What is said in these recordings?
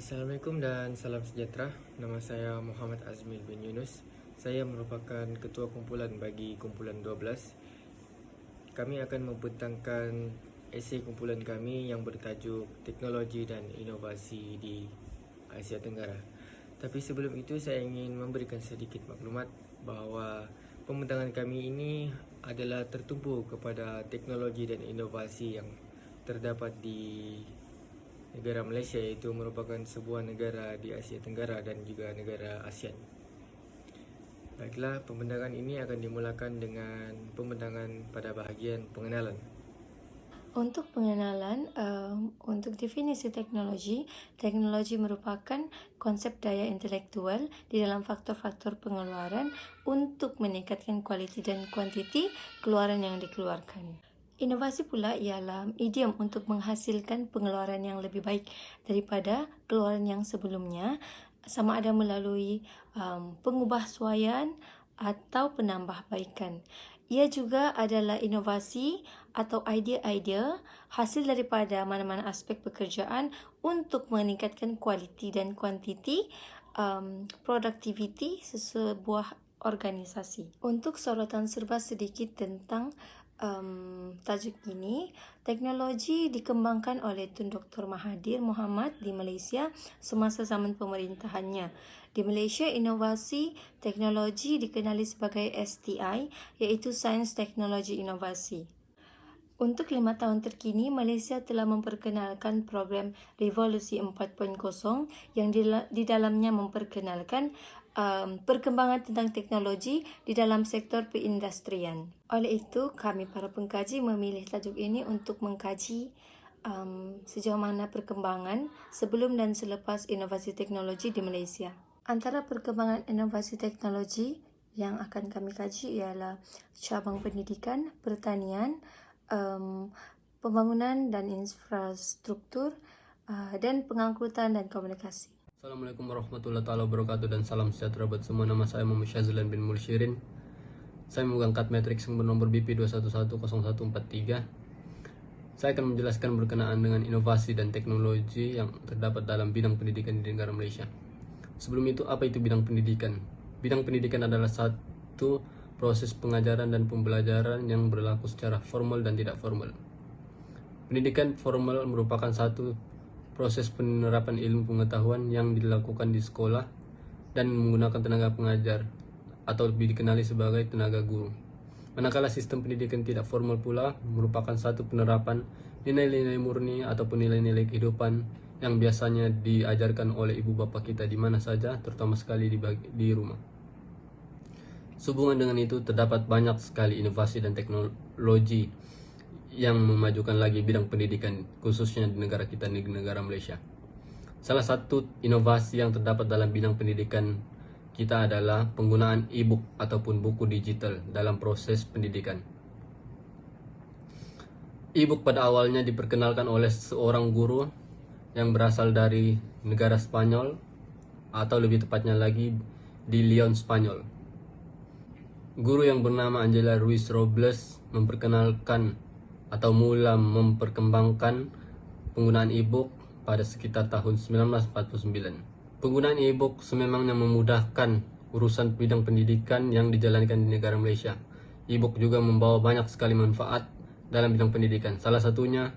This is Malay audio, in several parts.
Assalamualaikum dan salam sejahtera. Nama saya Muhammad Azmil bin Yunus. Saya merupakan ketua kumpulan bagi kumpulan 12. Kami akan membentangkan esei kumpulan kami yang bertajuk Teknologi dan Inovasi di Asia Tenggara. Tapi sebelum itu saya ingin memberikan sedikit maklumat bahawa pembentangan kami ini adalah tertumpu kepada teknologi dan inovasi yang terdapat di negara Malaysia, iaitu merupakan sebuah negara di Asia Tenggara dan juga negara ASEAN. Baiklah, pembentangan ini akan dimulakan dengan pembentangan pada bahagian pengenalan. Untuk pengenalan, untuk definisi teknologi, teknologi merupakan konsep daya intelektual di dalam faktor-faktor pengeluaran untuk meningkatkan kualiti dan kuantiti keluaran yang dikeluarkan. Inovasi pula ialah idiom untuk menghasilkan pengeluaran yang lebih baik daripada keluaran yang sebelumnya, sama ada melalui pengubahsuaian atau penambahbaikan. Ia juga adalah inovasi atau idea-idea hasil daripada mana-mana aspek pekerjaan untuk meningkatkan kualiti dan kuantiti produktiviti sesebuah organisasi. Untuk sorotan serba sedikit tentang tajuk ini, teknologi dikembangkan oleh Tun Dr. Mahathir Mohamad di Malaysia semasa zaman pemerintahannya. Di Malaysia, inovasi teknologi dikenali sebagai STI, iaitu Sains Teknologi Inovasi. Untuk 5 tahun terkini, Malaysia telah memperkenalkan program Revolusi 4.0 yang di dalamnya memperkenalkan perkembangan tentang teknologi di dalam sektor perindustrian. Oleh itu, kami para pengkaji memilih tajuk ini untuk mengkaji sejauh mana perkembangan sebelum dan selepas inovasi teknologi di Malaysia. Antara perkembangan inovasi teknologi yang akan kami kaji ialah cabang pendidikan, pertanian, pembangunan dan infrastruktur, dan pengangkutan dan komunikasi. Assalamualaikum warahmatullahi wabarakatuh dan salam sejahtera buat semua. Nama saya Muhammad Syazilan bin Mulshirin. Saya memegang kad matriks yang bernomor BP 2110143. Saya akan menjelaskan berkenaan dengan inovasi dan teknologi yang terdapat dalam bidang pendidikan di negara Malaysia. Sebelum itu, apa itu bidang pendidikan? Bidang pendidikan adalah satu proses pengajaran dan pembelajaran yang berlaku secara formal dan tidak formal. Pendidikan formal merupakan satu proses penerapan ilmu pengetahuan yang dilakukan di sekolah dan menggunakan tenaga pengajar atau lebih dikenali sebagai tenaga guru. Manakala sistem pendidikan tidak formal pula merupakan satu penerapan nilai-nilai murni ataupun nilai-nilai kehidupan yang biasanya diajarkan oleh ibu bapa kita di mana saja, terutama sekali di rumah. Sehubungan dengan itu, terdapat banyak sekali inovasi dan teknologi yang memajukan lagi bidang pendidikan, khususnya di negara kita, di negara Malaysia. Salah satu inovasi yang terdapat dalam bidang pendidikan kita adalah penggunaan e-book ataupun buku digital dalam proses pendidikan. E-book pada awalnya diperkenalkan oleh seorang guru yang berasal dari negara Spanyol, atau lebih tepatnya lagi di Lyon, Spanyol. Guru yang bernama Angela Ruiz Robles memperkenalkan atau mula memperkembangkan penggunaan e-book pada sekitar tahun 1949. Penggunaan e-book sememangnya memudahkan urusan bidang pendidikan yang dijalankan di negara Malaysia. E-book juga membawa banyak sekali manfaat dalam bidang pendidikan. Salah satunya,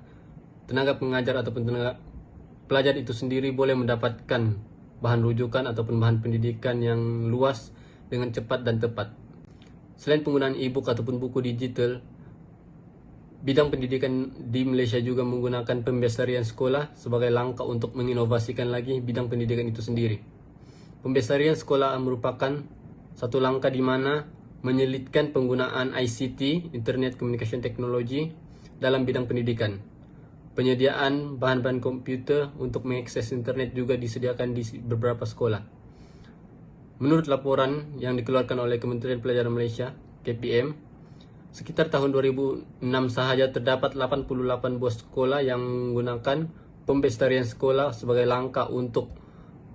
tenaga pengajar ataupun tenaga pelajar itu sendiri boleh mendapatkan bahan rujukan ataupun bahan pendidikan yang luas dengan cepat dan tepat. Selain penggunaan e-book ataupun buku digital, bidang pendidikan di Malaysia juga menggunakan pembesarian sekolah sebagai langkah untuk menginovasikan lagi bidang pendidikan itu sendiri. Pembesarian sekolah merupakan satu langkah di mana menyelitkan penggunaan ICT, Internet Communication Technology, dalam bidang pendidikan. Penyediaan bahan-bahan komputer untuk mengakses internet juga disediakan di beberapa sekolah. Menurut laporan yang dikeluarkan oleh Kementerian Pelajaran Malaysia, KPM, sekitar tahun 2006 sahaja terdapat 88 buah sekolah yang menggunakan pembesarian sekolah sebagai langkah untuk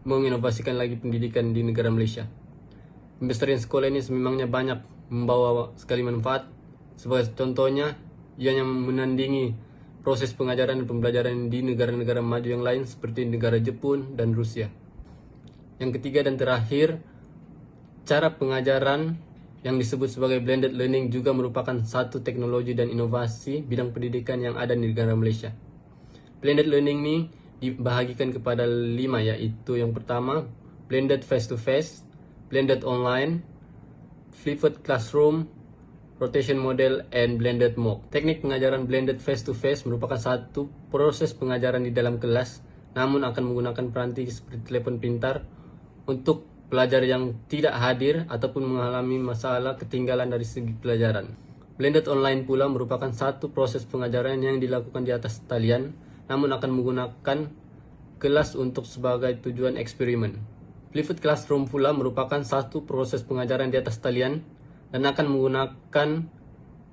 menginovasikan lagi pendidikan di negara Malaysia. Pembesarian sekolah ini sememangnya banyak membawa sekali manfaat. Sebagai contohnya, ianya menandingi proses pengajaran dan pembelajaran di negara-negara maju yang lain seperti negara Jepun dan Rusia. Yang ketiga dan terakhir, cara pengajaran yang disebut sebagai blended learning juga merupakan satu teknologi dan inovasi bidang pendidikan yang ada di negara Malaysia. Blended learning ini dibahagikan kepada 5, yaitu yang pertama, blended face-to-face, blended online, flipped classroom, rotation model, and blended MOOC. Teknik pengajaran blended face-to-face merupakan satu proses pengajaran di dalam kelas, namun akan menggunakan peranti seperti telepon pintar untuk pelajar yang tidak hadir ataupun mengalami masalah ketinggalan dari segi pelajaran. Blended online pula merupakan satu proses pengajaran yang dilakukan di atas talian, namun akan menggunakan kelas untuk sebagai tujuan eksperimen. Flipped classroom pula merupakan satu proses pengajaran di atas talian dan akan menggunakan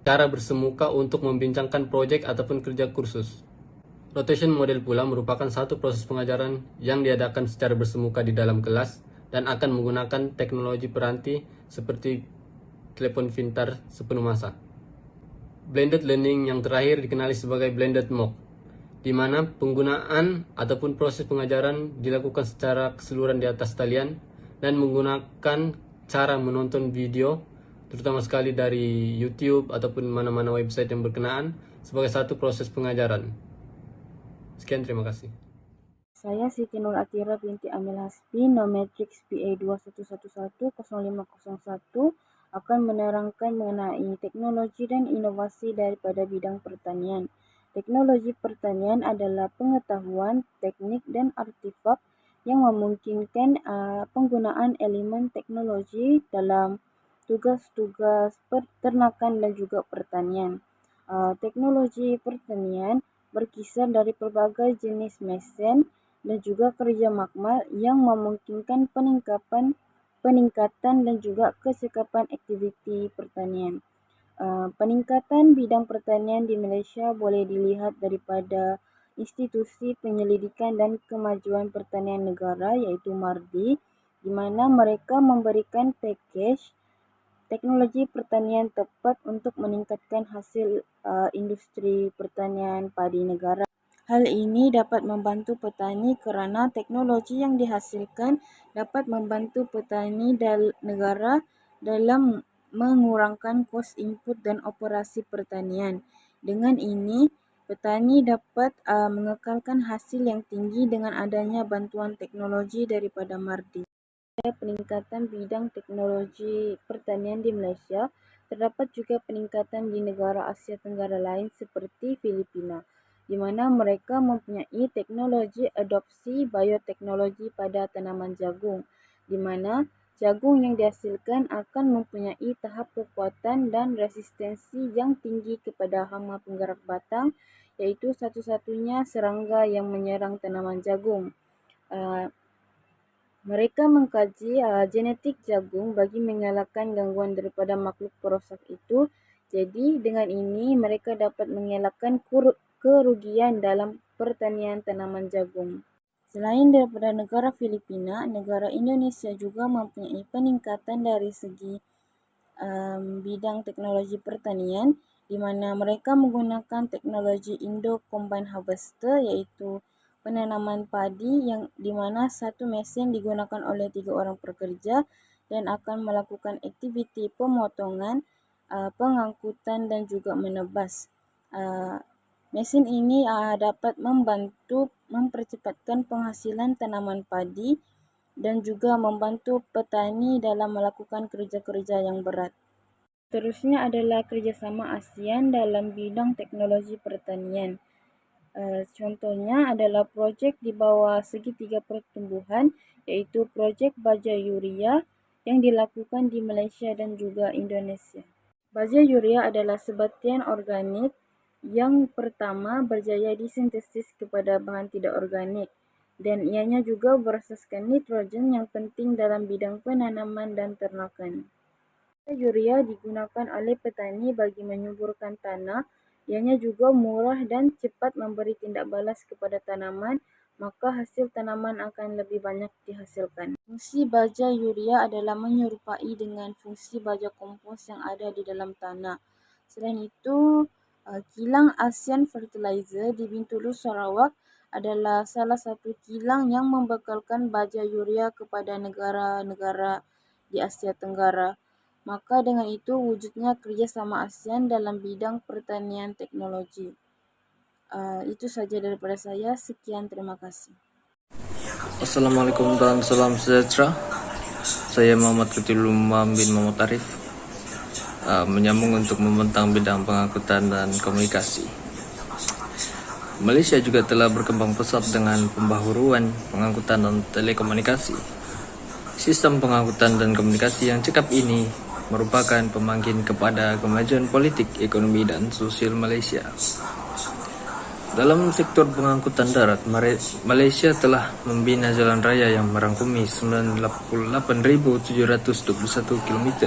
cara bersemuka untuk membincangkan proyek ataupun kerja kursus. Rotation model pula merupakan satu proses pengajaran yang diadakan secara bersemuka di dalam kelas dan akan menggunakan teknologi peranti seperti telepon pintar sepenuh masa. Blended learning yang terakhir dikenali sebagai blended MOOC, di mana penggunaan ataupun proses pengajaran dilakukan secara keseluruhan di atas talian dan menggunakan cara menonton video, terutama sekali dari YouTube ataupun mana-mana website yang berkenaan, sebagai satu proses pengajaran. Sekian, terima kasih. Saya Siti Nur Atira binti Amil Hasbi, Nometrix PA 21110501 akan menerangkan mengenai teknologi dan inovasi daripada bidang pertanian. Teknologi pertanian adalah pengetahuan, teknik, dan artefak yang memungkinkan penggunaan elemen teknologi dalam tugas-tugas peternakan dan juga pertanian. Teknologi pertanian berkisar dari pelbagai jenis mesin dan juga kerja makmal yang memungkinkan peningkatan dan juga kecekapan aktiviti pertanian. Peningkatan bidang pertanian di Malaysia boleh dilihat daripada institusi penyelidikan dan kemajuan pertanian negara iaitu MARDI, di mana mereka memberikan pakej teknologi pertanian tepat untuk meningkatkan hasil industri pertanian padi negara. Hal ini dapat membantu petani kerana teknologi yang dihasilkan dapat membantu petani negara dalam mengurangkan kos input dan operasi pertanian. Dengan ini, petani dapat mengekalkan hasil yang tinggi dengan adanya bantuan teknologi daripada MARDI. Peningkatan bidang teknologi pertanian di Malaysia, terdapat juga peningkatan di negara Asia Tenggara lain seperti Filipina, di mana mereka mempunyai teknologi adopsi bioteknologi pada tanaman jagung, di mana jagung yang dihasilkan akan mempunyai tahap kekuatan dan resistensi yang tinggi kepada hama penggerak batang, iaitu satu-satunya serangga yang menyerang tanaman jagung. Mereka mengkaji genetik jagung bagi mengelakkan gangguan daripada makhluk perosak itu. Jadi dengan ini mereka dapat mengelakkan kerugian dalam pertanian tanaman jagung. Selain daripada negara Filipina, negara Indonesia juga mempunyai peningkatan dari segi bidang teknologi pertanian, di mana mereka menggunakan teknologi Indo Combine Harvester, iaitu penanaman padi yang di mana satu mesin digunakan oleh 3 orang pekerja dan akan melakukan aktiviti pemotongan, pengangkutan dan juga menebas. Mesin ini dapat membantu mempercepatkan penghasilan tanaman padi dan juga membantu petani dalam melakukan kerja-kerja yang berat. Seterusnya adalah kerjasama ASEAN dalam bidang teknologi pertanian. Contohnya adalah projek di bawah segitiga pertumbuhan, iaitu projek baja yuria yang dilakukan di Malaysia dan juga Indonesia. Baja yuria adalah sebatian organik yang pertama berjaya disintesis kepada bahan tidak organik dan ianya juga berasaskan nitrogen yang penting dalam bidang penanaman dan ternakan. Yuria digunakan oleh petani bagi menyuburkan tanah, ianya juga murah dan cepat memberi tindak balas kepada tanaman, maka hasil tanaman akan lebih banyak dihasilkan. Fungsi baja yuria adalah menyerupai dengan fungsi baja kompos yang ada di dalam tanah. Selain itu, Kilang ASEAN Fertilizer di Bintulu, Sarawak adalah salah satu kilang yang membekalkan baja urea kepada negara-negara di Asia Tenggara. Maka dengan itu wujudnya kerjasama ASEAN dalam bidang pertanian teknologi. Itu saja daripada saya. Sekian, terima kasih. Assalamualaikum dan salam sejahtera. Saya Muhammad Kutilul Umam bin Muhammad Arif, menyambung untuk membentang bidang pengangkutan dan komunikasi. Malaysia juga telah berkembang pesat dengan pembaharuan pengangkutan dan telekomunikasi. Sistem pengangkutan dan komunikasi yang cekap ini merupakan pemangkin kepada kemajuan politik, ekonomi dan sosial Malaysia. Dalam sektor pengangkutan darat, Malaysia telah membina jalan raya yang merangkumi 98.721 km,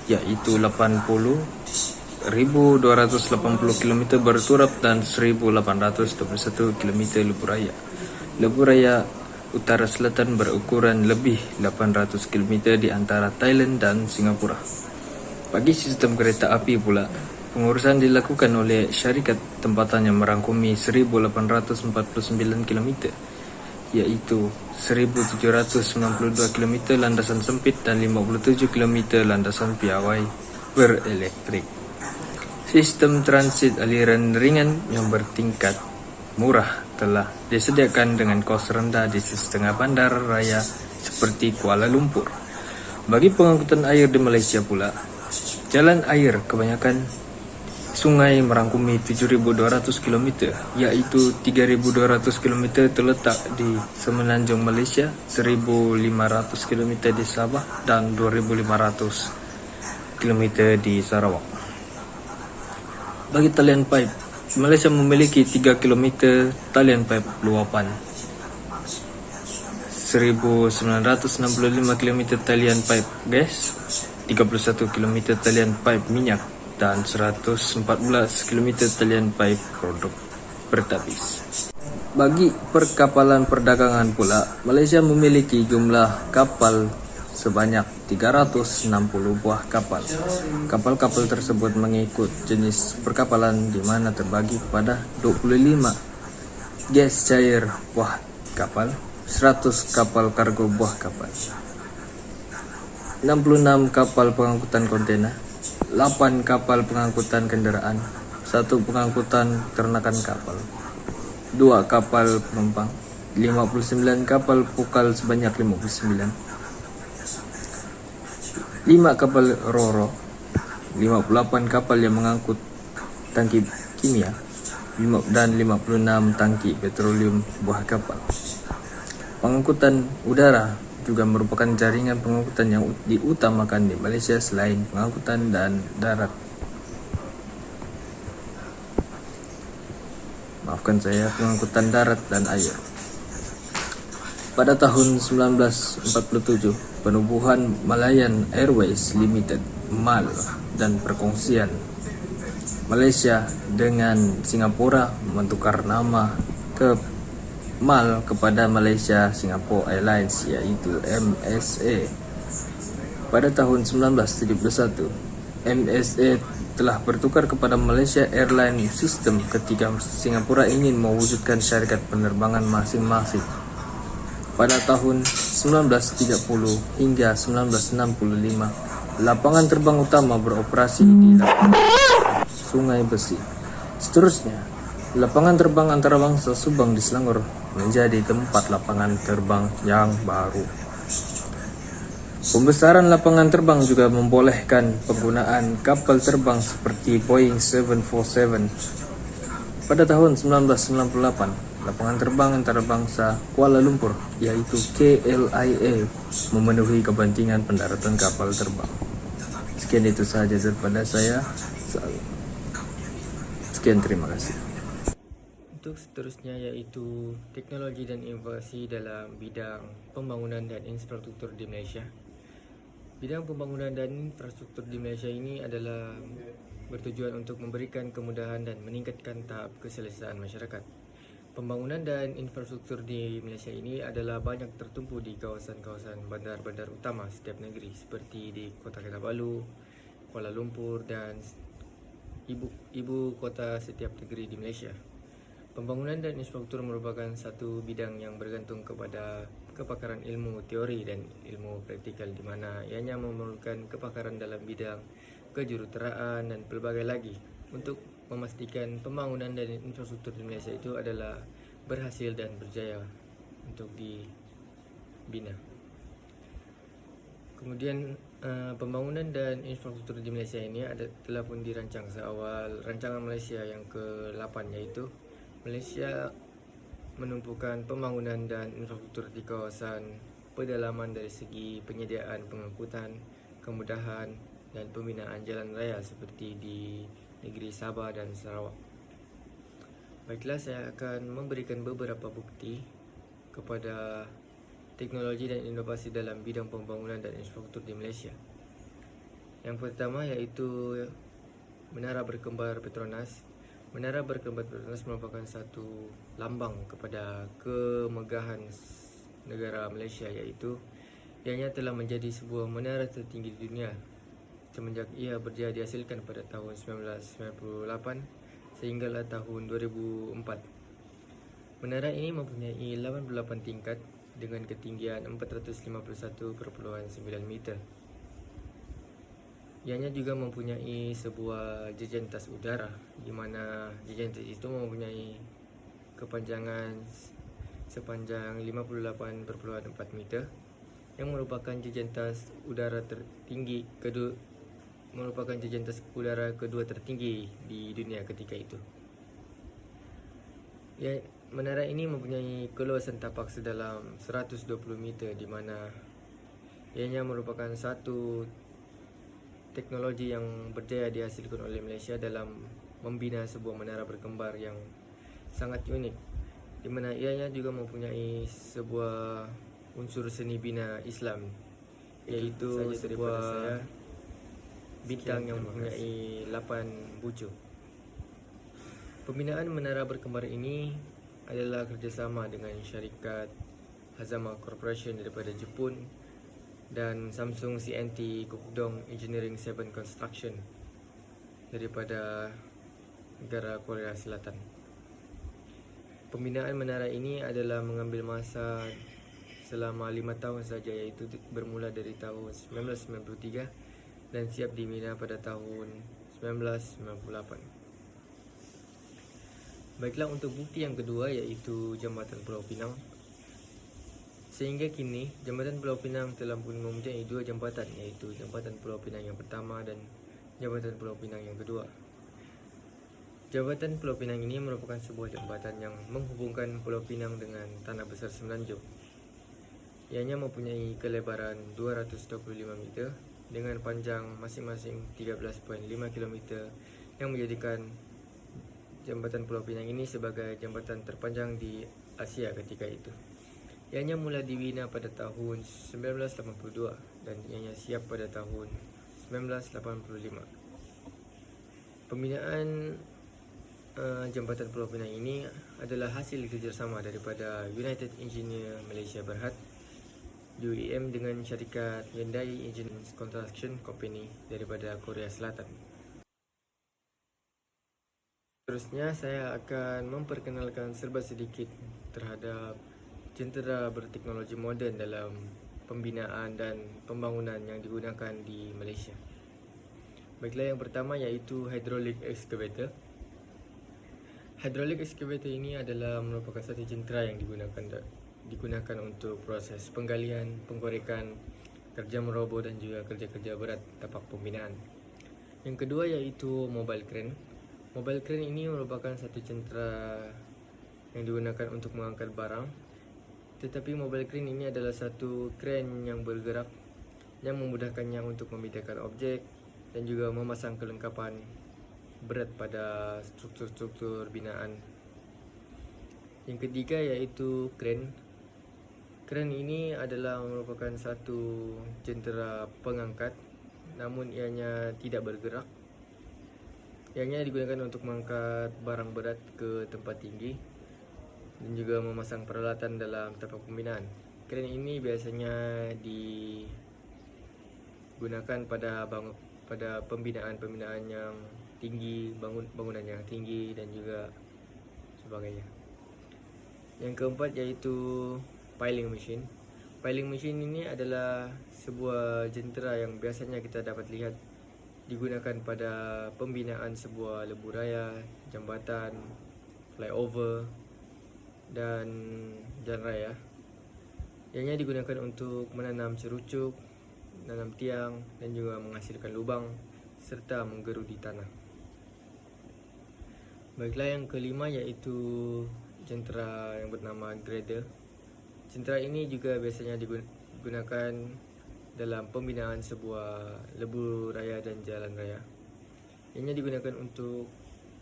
yaitu 80.280 km berturap dan 1.821 km lebuh raya. Lebuh raya utara selatan berukuran lebih 800 km di antara Thailand dan Singapura. Bagi sistem kereta api pula, pengurusan dilakukan oleh syarikat tempatan yang merangkumi 1.849 km, yaitu 1.792 km landasan sempit dan 57 km landasan piawai berelektrik. Sistem transit aliran ringan yang bertingkat murah telah disediakan dengan kos rendah di setengah bandar raya seperti Kuala Lumpur. Bagi pengangkutan air di Malaysia pula, jalan air kebanyakan sungai merangkumi 7.200 km, yaitu 3.200 km terletak di semenanjung Malaysia, 1.500 km di Sabah dan 2.500 km di Sarawak. Bagi talian pipe, Malaysia memiliki 3 km talian pipe luapan, 1.965 km talian pipe gas, 31 km talian pipe minyak, dan 114 km talian pipe produk bertapis. Bagi perkapalan perdagangan pula, Malaysia memiliki jumlah kapal sebanyak 360 buah kapal. Kapal-kapal tersebut mengikut jenis perkapalan di mana terbagi kepada 25 gas cair buah kapal, 100 kapal kargo buah kapal, 66 kapal pengangkutan kontainer, 8 kapal pengangkutan kenderaan, 1 pengangkutan ternakan kapal, 2 kapal penumpang, 59 kapal pukal sebanyak 59, 5 kapal roro, 58 kapal yang mengangkut tangki kimia, dan 56 tangki petroleum buah kapal. Pengangkutan udara juga merupakan jaringan pengangkutan yang diutamakan di Malaysia selain pengangkutan dan darat. Pengangkutan darat dan air. Pada tahun 1947, penubuhan Malayan Airways Limited (MAL) dan perkongsian Malaysia dengan Singapura menukar nama ke MAL kepada Malaysia Singapore Airlines, yaitu MSA. Pada tahun 1971, MSA telah bertukar kepada Malaysia Airline System ketika Singapura ingin mewujudkan syarikat penerbangan masing-masing. Pada tahun 1930 hingga 1965, lapangan terbang utama beroperasi di Sungai Besi. Seterusnya, lapangan terbang antarabangsa Subang di Selangor menjadi tempat lapangan terbang yang baru. Pembesaran lapangan terbang juga membolehkan penggunaan kapal terbang seperti Boeing 747. Pada tahun 1998, lapangan terbang antarabangsa Kuala Lumpur, yaitu KLIA, memenuhi kepentingan pendaratan kapal terbang. Sekian itu sahaja daripada saya. Sekian, terima kasih. Untuk seterusnya yaitu teknologi dan inovasi dalam bidang pembangunan dan infrastruktur di Malaysia. Bidang pembangunan dan infrastruktur di Malaysia ini adalah bertujuan untuk memberikan kemudahan dan meningkatkan tahap keselesaan masyarakat. Pembangunan dan infrastruktur di Malaysia ini adalah banyak tertumpu di kawasan-kawasan bandar-bandar utama setiap negeri seperti di Kota Kinabalu, Kuala Lumpur dan ibu kota setiap negeri di Malaysia. Pembangunan dan infrastruktur merupakan satu bidang yang bergantung kepada kepakaran ilmu teori dan ilmu praktikal, di mana ianya memerlukan kepakaran dalam bidang kejuruteraan dan pelbagai lagi untuk memastikan pembangunan dan infrastruktur di Malaysia itu adalah berhasil dan berjaya untuk dibina. Kemudian pembangunan dan infrastruktur di Malaysia ini telah pun dirancang seawal rancangan Malaysia yang ke-8, yaitu Malaysia menumpukan pembangunan dan infrastruktur di kawasan pedalaman dari segi penyediaan pengangkutan, kemudahan dan pembinaan jalan raya seperti di negeri Sabah dan Sarawak. Baiklah, saya akan memberikan beberapa bukti kepada teknologi dan inovasi dalam bidang pembangunan dan infrastruktur di Malaysia. Yang pertama iaitu Menara Berkembar Petronas. Menara Berkembar Petronas merupakan satu lambang kepada kemegahan negara Malaysia, iaitu ianya telah menjadi sebuah menara tertinggi di dunia semenjak ia berjaya dihasilkan pada tahun 1998 sehinggalah tahun 2004. Menara ini mempunyai 88 tingkat dengan ketinggian 451.9 meter. Ianya juga mempunyai sebuah jejantas udara, di mana jejantas itu mempunyai kepanjangan sepanjang 58.4 meter, yang merupakan jejantas udara kedua tertinggi di dunia ketika itu. Menara ini mempunyai keluasan tapak sedalam 120 meter, di mana ianya merupakan satu teknologi yang berjaya dihasilkan oleh Malaysia dalam membina sebuah menara berkembar yang sangat unik, di mana ianya juga mempunyai sebuah unsur seni bina Islam, iaitu sebuah bintang yang mempunyai 8 bucu. Pembinaan menara berkembar ini adalah kerjasama dengan syarikat Hazama Corporation daripada Jepun dan Samsung C&T Gukdong Engineering 7 Construction daripada negara Korea Selatan. Pembinaan menara ini adalah mengambil masa selama 5 tahun saja, iaitu bermula dari tahun 1993 dan siap dibina pada tahun 1998. Baiklah, untuk bukti yang kedua iaitu Jambatan Pulau Pinang. Sehingga kini, Jambatan Pulau Pinang telah pun mempunyai 2 jambatan, iaitu Jambatan Pulau Pinang yang pertama dan Jambatan Pulau Pinang yang kedua. Jambatan Pulau Pinang ini merupakan sebuah jambatan yang menghubungkan Pulau Pinang dengan Tanah Besar Semenanjung. Ianya mempunyai kelebaran 225 meter dengan panjang masing-masing 13.5 km yang menjadikan Jambatan Pulau Pinang ini sebagai jambatan terpanjang di Asia ketika itu. Ianya mula dibina pada tahun 1982 dan ianya siap pada tahun 1985. Pembinaan Jambatan Pulau Pinang ini adalah hasil kerjasama daripada United Engineer Malaysia Berhad UEM dengan syarikat Hyundai Engine Construction Company daripada Korea Selatan. Seterusnya, saya akan memperkenalkan serba sedikit terhadap jentera berteknologi moden dalam pembinaan dan pembangunan yang digunakan di Malaysia. Baiklah, yang pertama iaitu hydraulic excavator. Hydraulic excavator ini adalah merupakan satu jentera yang digunakan untuk proses penggalian, penggorekan, kerja meroboh dan juga kerja-kerja berat tapak pembinaan. Yang kedua iaitu mobile crane. Mobile crane ini merupakan satu jentera yang digunakan untuk mengangkat barang. Tetapi mobile crane ini adalah satu crane yang bergerak yang memudahkannya untuk memindahkan objek dan juga memasang kelengkapan berat pada struktur-struktur binaan. Yang ketiga iaitu crane. Crane ini adalah merupakan satu jentera pengangkat, namun ianya tidak bergerak. Ianya digunakan untuk mengangkat barang berat ke tempat tinggi dan juga memasang peralatan dalam tapak pembinaan. Crane ini biasanya digunakan pada pembinaan yang tinggi, bangunan yang tinggi dan juga sebagainya. Yang keempat yaitu piling machine. Piling machine ini adalah sebuah jentera yang biasanya kita dapat lihat digunakan pada pembinaan sebuah lebuh raya, jambatan, flyover dan jalan raya. Ianya digunakan untuk menanam cerucuk, menanam tiang dan juga menghasilkan lubang serta menggerudi tanah. Baiklah, yang kelima yaitu jentera yang bernama grader. Jentera ini juga biasanya digunakan dalam pembinaan sebuah lebuh raya dan jalan raya. Ianya digunakan untuk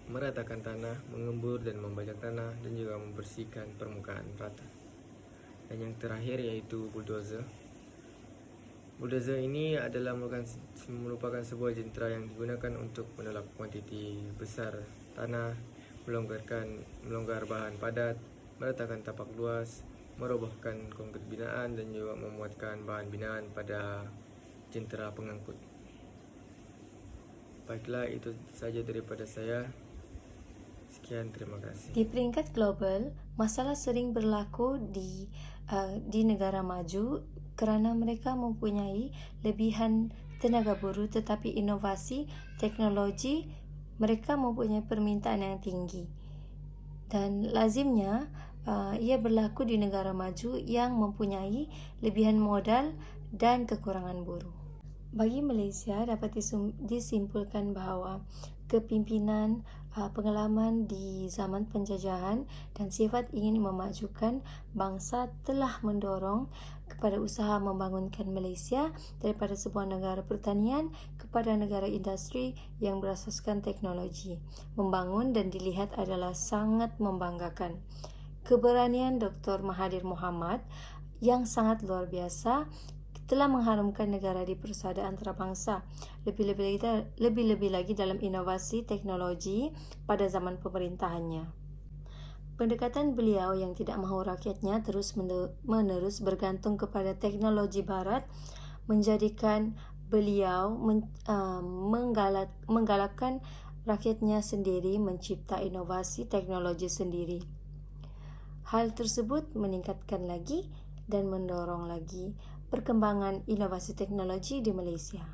meratakan tanah, mengembur dan membajak tanah dan juga membersihkan permukaan rata. Dan yang terakhir yaitu bulldozer. Bulldozer ini adalah merupakan sebuah jentera yang digunakan untuk menolak kuantiti besar tanah, melonggar bahan padat, meratakan tapak luas, merobohkan konkrit binaan dan juga memuatkan bahan binaan pada jentera pengangkut. Baiklah, itu saja daripada saya. Sekian, terima kasih. Di peringkat global, masalah sering berlaku di negara maju kerana mereka mempunyai lebihan tenaga buruh, tetapi inovasi teknologi mereka mempunyai permintaan yang tinggi. Dan lazimnya ia berlaku di negara maju yang mempunyai lebihan modal dan kekurangan buruh. Bagi Malaysia, dapat disimpulkan bahawa kepimpinan, pengalaman di zaman penjajahan dan sifat ingin memajukan bangsa telah mendorong kepada usaha membangunkan Malaysia daripada sebuah negara pertanian kepada negara industri yang berasaskan teknologi. Membangun dan dilihat adalah sangat membanggakan. Keberanian Dr. Mahathir Mohamad yang sangat luar biasa telah mengharumkan negara di persada antarabangsa, lebih-lebih lagi dalam inovasi teknologi pada zaman pemerintahannya. Pendekatan beliau yang tidak mahu rakyatnya terus-menerus bergantung kepada teknologi barat menjadikan beliau menggalakkan rakyatnya sendiri mencipta inovasi teknologi sendiri. Hal tersebut meningkatkan lagi dan mendorong lagi perkembangan inovasi teknologi di Malaysia.